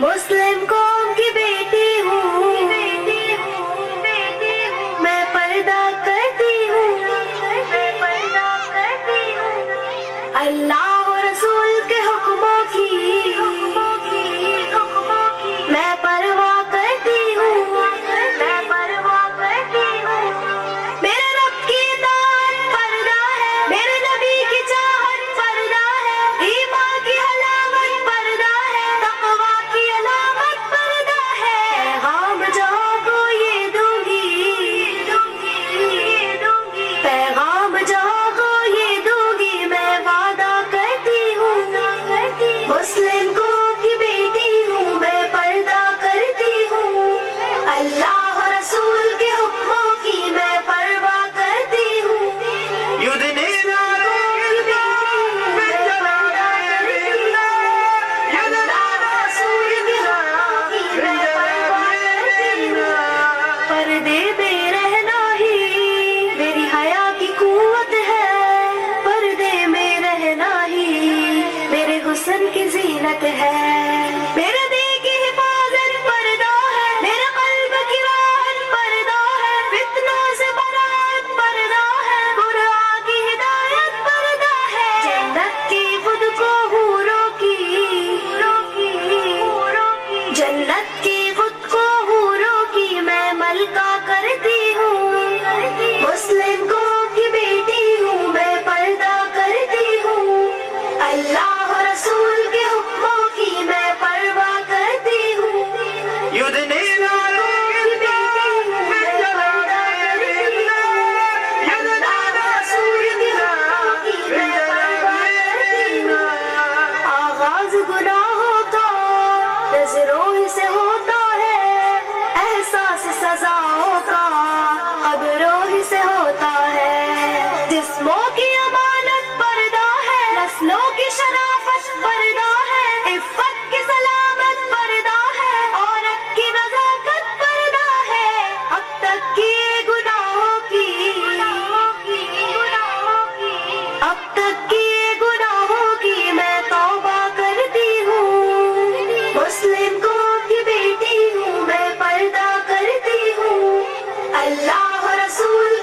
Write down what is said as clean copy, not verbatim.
مسلم قوم کی بیٹی ہوں، میں پردہ کرتی ہوں، اللہ و رسول کے حکموں کی میں پرواہ کرتی ہوں، میرے رب کی اطاعت پردہ ہے، میرے نبی کی چاہت پردہ ہے، ایمان کی علامت پردہ ہے، تقوی کی علامت پردہ ہے، پیغام جہاں کو یہ دوں گی، پیغام جہاں کو یہ دوں گی، میں وعدہ کرتی ہوں، مسلم قوم کی بیٹی ہوں، میں پردہ کرتی ہوں، اللہ و رسول کے حکموں کی میں پرواہ کرتی ہوں، پردے میں رہنا ہی میری حیا کی قوت ہے، پردے میں رہنا ہی میرے حسن کی زینت ہے، میرے دل کی حفاظت پردہ ہے، میرے قلب کی راحت پردہ ہے، فتنوں سے برات پردہ ہے، قرآن کی ہدایت پردہ ہے، جنت کی خود کو حوروں کی، جنت کی خود کو حوروں کی میں ملکہ کرتی ہوں، مسلم قوم کی بیٹی ہوں، میں پردہ کرتی ہوں، اللہ و رسول کے حکموں کی میں پرواہ کرتی ہوں، آغاز گناہوں کا نظروں ہی سے ہوتا ہے، احساس سزاؤں کا قبروں ہی سے ہوتا ہے، جسموں کی امانت پردہ ہے، نسلوں کی شرافت پردہ ہے، عفت کی سلامت پردہ ہے، عورت کی نزاکت پردہ ہے، اب تک کیے گناہوں کی، اب تک کیے گناہوں کی میں توبہ کرتی ہوں، مسلم قوم کی بیٹی ہوں، میں پردہ کرتی ہوں، اللہ و رسول